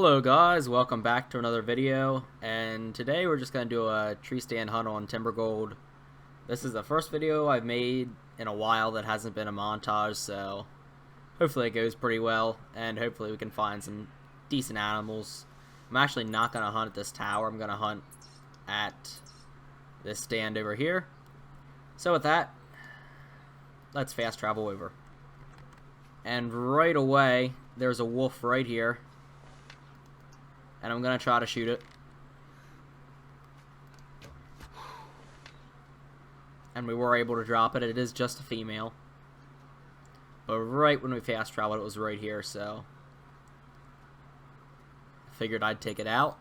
Hello guys, welcome back to another video, and today we're just going to do a tree stand hunt on Timber Gold. This is the first video I've made in a while that hasn't been a montage, so hopefully it goes pretty well, and hopefully we can find some decent animals. I'm actually not going to hunt at this tower, I'm going to hunt at this stand over here. So with that, let's fast travel over. And right away, there's a wolf right here. And I'm going to try to shoot it. And we were able to drop it. It is just a female. But right when we fast traveled, it was right here, so I figured I'd take it out.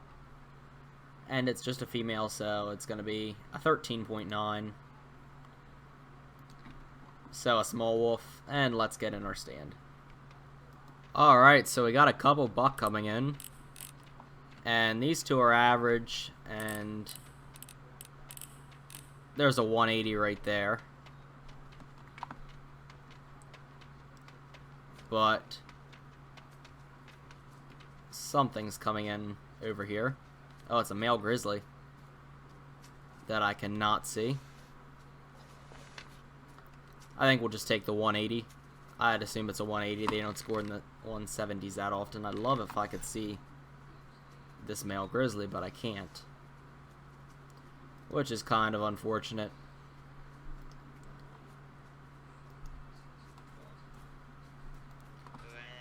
And it's just a female, so it's going to be a 13.9. So a small wolf, and let's get in our stand. Alright, so we got a couple buck coming in. And these two are average, and there's a 180 right there. But something's coming in over here. Oh, it's a male grizzly that I cannot see. I think we'll just take the 180. I'd assume it's a 180. They don't score in the 170s that often. I'd love if I could see this male grizzly, but I can't, which is kind of unfortunate.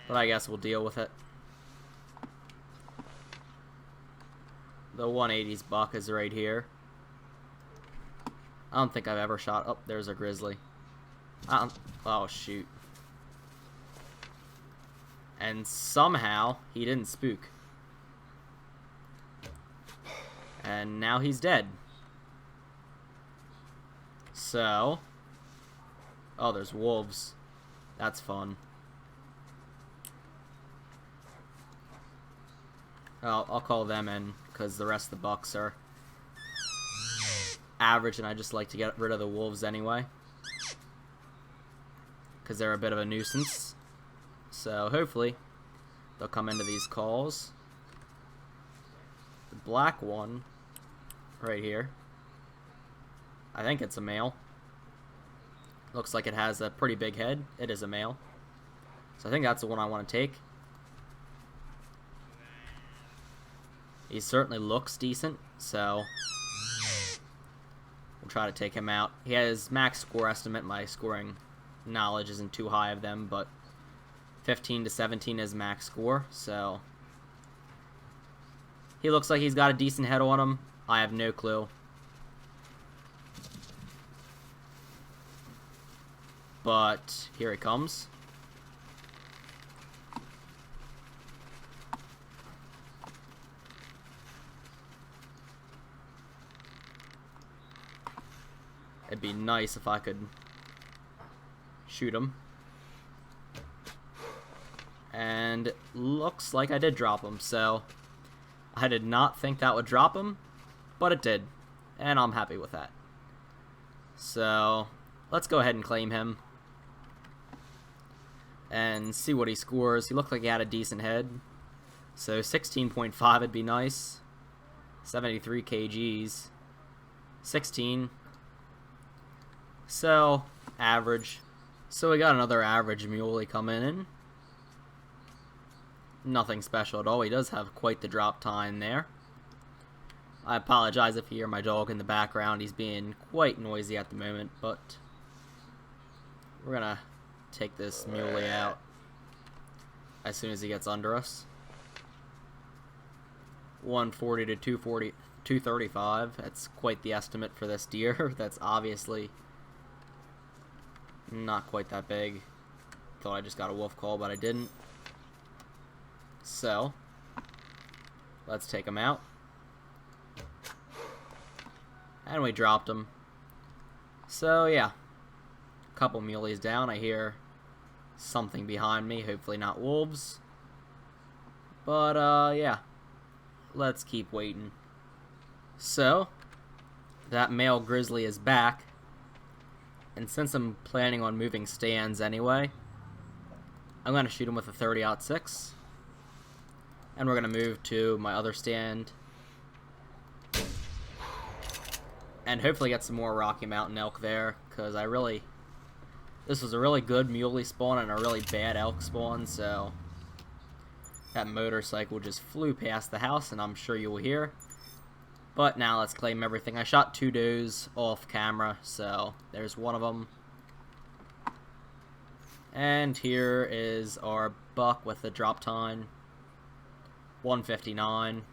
But I guess we'll deal with it. The 180's buck is right here. I don't think I've ever shot. Oh, there's a grizzly. Oh shoot. And somehow he didn't spook. And now he's dead. So, oh, there's wolves. That's fun. I'll call them in because the rest of the bucks are average, and I just like to get rid of the wolves anyway because they're a bit of a nuisance. So hopefully they'll come into these calls. The black one right here, I think it's a male. Looks like it has a pretty big head. It is a male. So I think that's the one I want to take. He certainly looks decent, so we'll try to take him out. He has max score estimate. My scoring knowledge isn't too high of them, but 15 to 17 is max score, so he looks like he's got a decent head on him. I have no clue. But here he comes. It'd be nice if I could shoot him. And looks like I did drop him, so I did not think that would drop him, but it did, and I'm happy with that. So let's go ahead and claim him and see what he scores. He looked like he had a decent head, so 16.5 would be nice. 73 kgs, 16, so average. So we got another average muley coming in. Nothing special at all. He does have quite the drop time there. I apologize if you hear my dog in the background. He's being quite noisy at the moment, but we're gonna take this muley out as soon as he gets under us. 140 to 240, 235. That's quite the estimate for this deer. That's obviously not quite that big. Thought I just got a wolf call, but I didn't. So let's take him out. And we dropped him. So yeah, a couple muleys down. I hear something behind me, hopefully not wolves. But yeah, let's keep waiting. So that male grizzly is back, and since I'm planning on moving stands anyway, I'm going to shoot him with a 30-06. And we're going to move to my other stand. And hopefully get some more Rocky Mountain elk there, because this was a really good muley spawn and a really bad elk spawn, so that motorcycle just flew past the house, and I'm sure you will hear. But now let's claim everything. I shot 2 does off camera, so there's one of them. And here is our buck with the drop time, 159.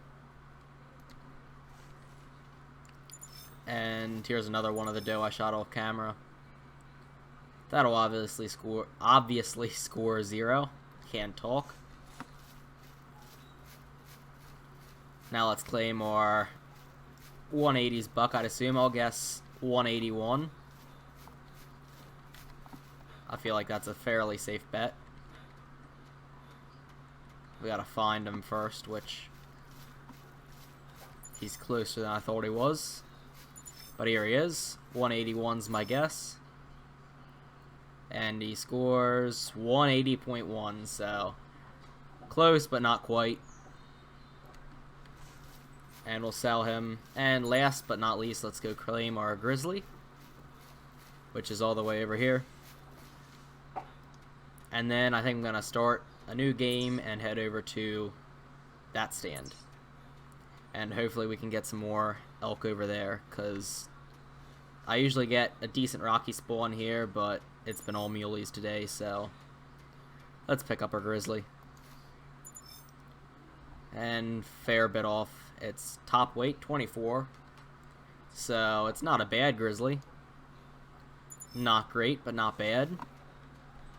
And here's another one of the doe I shot off camera. That'll obviously score 0. Can't talk. Now let's claim our 180s buck. I'd assume, I'll guess 181. I feel like that's a fairly safe bet. We gotta find him first, which he's closer than I thought he was. But here he is. 181's my guess. And he scores 180.1, so close but not quite. And we'll sell him. And last but not least, let's go claim our grizzly, which is all the way over here. And then I think I'm going to start a new game and head over to that stand. And hopefully we can get some more elk over there, because I usually get a decent rocky spawn here, but it's been all muleys today, so let's pick up our grizzly. And fair bit off. It's top weight, 24. So it's not a bad grizzly. Not great, but not bad.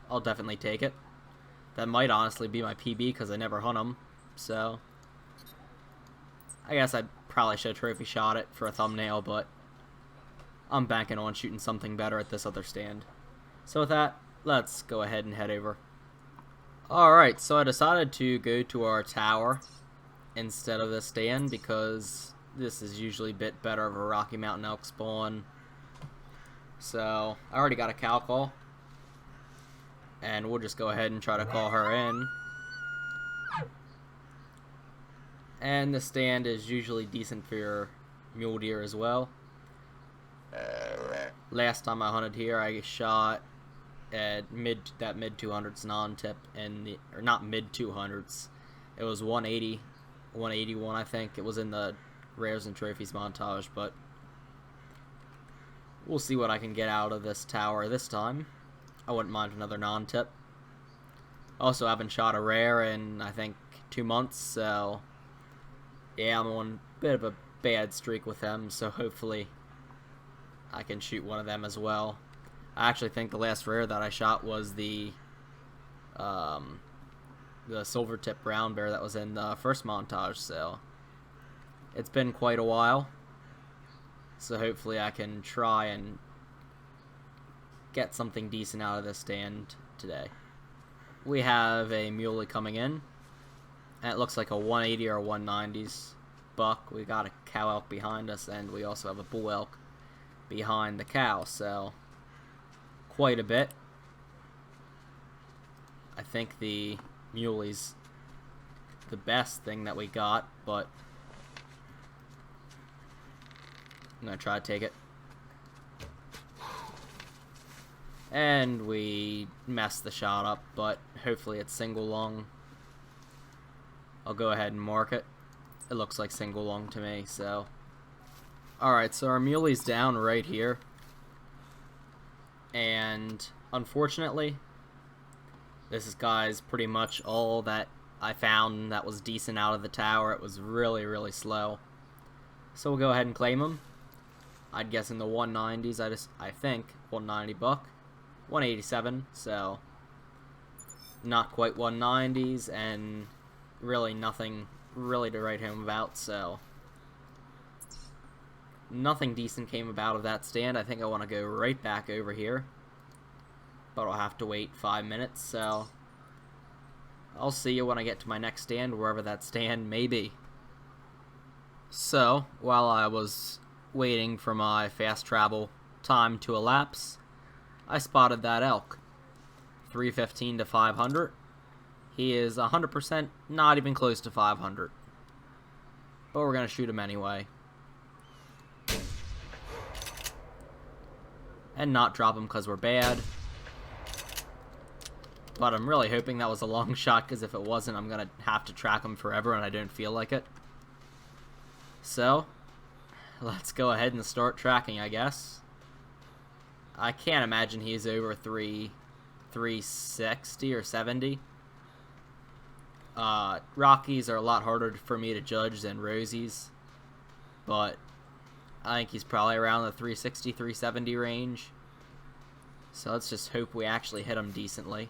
I'll definitely take it. That might honestly be my PB because I never hunt them. So I guess I probably should have trophy shot it for a thumbnail, but I'm banking on shooting something better at this other stand. So with that, let's go ahead and head over. Alright, so I decided to go to our tower instead of the stand because this is usually a bit better of a Rocky Mountain elk spawn. So I already got a cow call, and we'll just go ahead and try to call her in. And the stand is usually decent for your mule deer as well. Last time I hunted here, I shot at mid 200s non-tip, or not mid 200s. It was 180, 181 I think. It was in the rares and trophies montage, but we'll see what I can get out of this tower this time. I wouldn't mind another non-tip. Also, I haven't shot a rare in I think 2 months, so yeah, I'm on a bit of a bad streak with them, so hopefully I can shoot one of them as well. I actually think the last rare that I shot was the silver tip brown bear that was in the first montage, so it's been quite a while. So hopefully I can try and get something decent out of this stand today. We have a muley coming in, and it looks like a 180 or 190s buck. We got a cow elk behind us, and we also have a bull elk behind the cow, so quite a bit. I think the muley's the best thing that we got, but I'm gonna try to take it. And we messed the shot up, but hopefully it's single lung. I'll go ahead and mark it. It looks like single lung to me, so. Alright, so our muley's down right here. And unfortunately, this is, guys, pretty much all that I found that was decent out of the tower. It was really, really slow. So we'll go ahead and claim him. I'd guess in the 190s, I think, 190 buck. 187, so not quite 190s, and really nothing really to write home about, so nothing decent came about of that stand. I think I want to go right back over here, but I'll have to wait 5 minutes, so I'll see you when I get to my next stand, wherever that stand may be. So, while I was waiting for my fast travel time to elapse, I spotted that elk. 315 to 500. He is 100% not even close to 500. But we're going to shoot him anyway. And not drop him because we're bad. But I'm really hoping that was a long shot, because if it wasn't, I'm going to have to track him forever, and I don't feel like it. So, let's go ahead and start tracking, I guess. I can't imagine he's over 360 or 70. Rockies are a lot harder for me to judge than Rosies, but I think he's probably around the 360, 370 range. So let's just hope we actually hit him decently.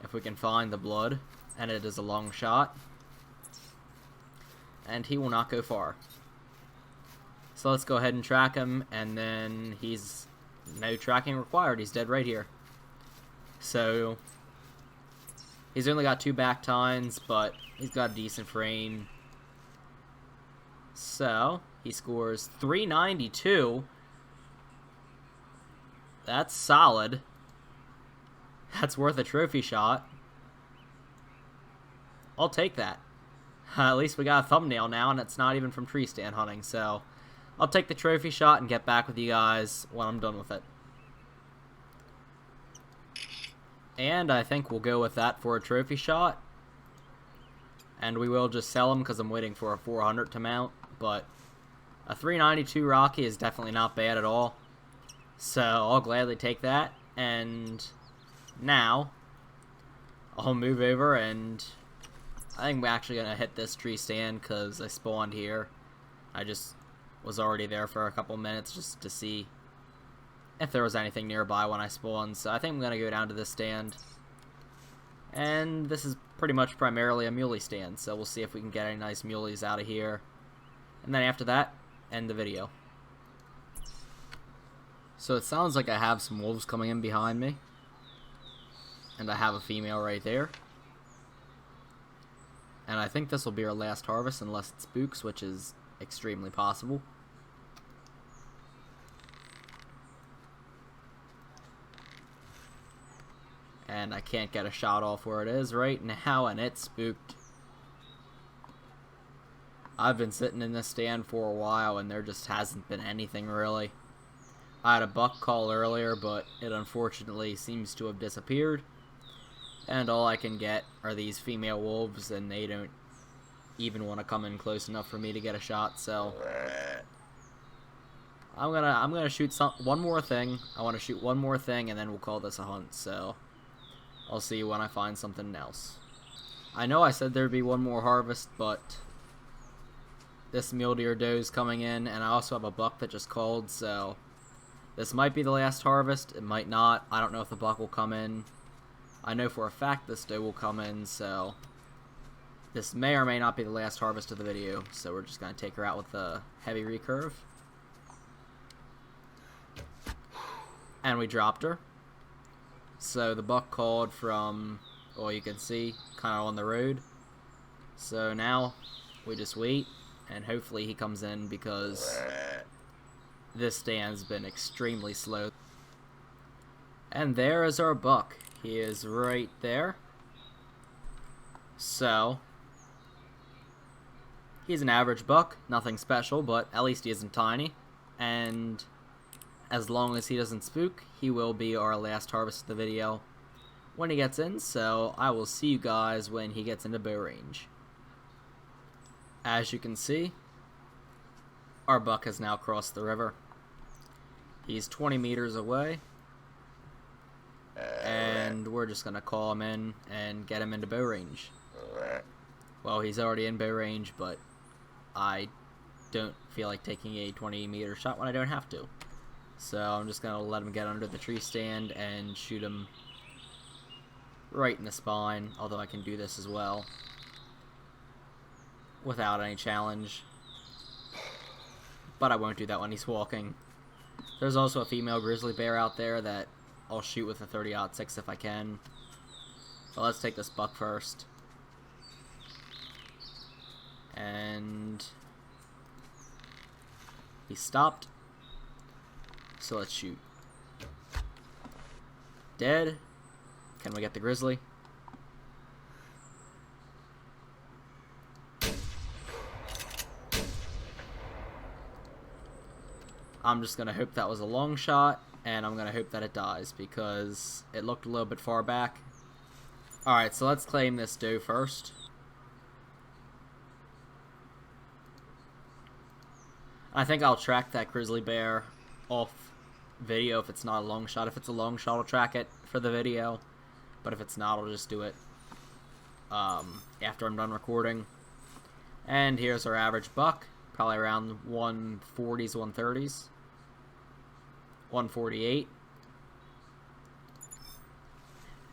If we can find the blood, and it is a long shot. And he will not go far. So let's go ahead and track him, and then he's no tracking required. He's dead right here. So he's only got 2 back tines, but he's got a decent frame. So he scores 392. That's solid. That's worth a trophy shot. I'll take that. At least we got a thumbnail now, and it's not even from tree stand hunting, so I'll take the trophy shot and get back with you guys when I'm done with it. And I think we'll go with that for a trophy shot. And we will just sell them because I'm waiting for a 400 to mount, but a 392 Rocky is definitely not bad at all. So I'll gladly take that, and now I'll move over, and I think we're actually going to hit this tree stand because I spawned here. I just was already there for a couple minutes just to see if there was anything nearby when I spawned. So I think I'm going to go down to this stand. And this is pretty much primarily a muley stand, so we'll see if we can get any nice muleys out of here. And then after that, end the video. So it sounds like I have some wolves coming in behind me. And I have a female right there. And I think this will be our last harvest unless it spooks, which is extremely possible. And I can't get a shot off where it is right now, and it's spooked. I've been sitting in this stand for a while, and there just hasn't been anything really. I had a buck call earlier, but it unfortunately seems to have disappeared. And all I can get are these female wolves, and they don't even want to come in close enough for me to get a shot. So I'm gonna shoot one more thing. I want to shoot one more thing, and then we'll call this a hunt. So I'll see you when I find something else. I know I said there'd be one more harvest, but this mule deer doe is coming in, and I also have a buck that just called. So this might be the last harvest. It might not. I don't know if the buck will come in. I know for a fact this doe will come in, so this may or may not be the last harvest of the video. So we're just going to take her out with the heavy recurve. And we dropped her. So the buck called from, well, you can see, kind of on the road. So now we just wait, and hopefully he comes in because this stand's been extremely slow. And there is our buck. He is right there. So he's an average buck, nothing special, but at least he isn't tiny. And as long as he doesn't spook, he will be our last harvest of the video when he gets in. So I will see you guys when he gets into bow range. As you can see, our buck has now crossed the river. He's 20 meters away. And we're just going to call him in and get him into bow range. Well, he's already in bow range, but I don't feel like taking a 20-meter shot when I don't have to. So I'm just going to let him get under the tree stand and shoot him right in the spine, although I can do this as well without any challenge. But I won't do that when he's walking. There's also a female grizzly bear out there that I'll shoot with a 30-06 if I can. But let's take this buck first. And he stopped. So let's shoot. Dead. Can we get the grizzly? I'm just going to hope that was a long shot, and I'm going to hope that it dies, because it looked a little bit far back. Alright, so let's claim this doe first. I think I'll track that grizzly bear off video if it's not a long shot. If it's a long shot, I'll track it for the video. But if it's not, I'll just do it after I'm done recording. And here's our average buck. Probably around 140s, 130s. 148.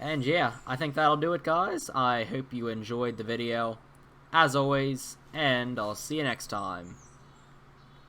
And yeah, I think that'll do it, guys. I hope you enjoyed the video, as always, and I'll see you next time.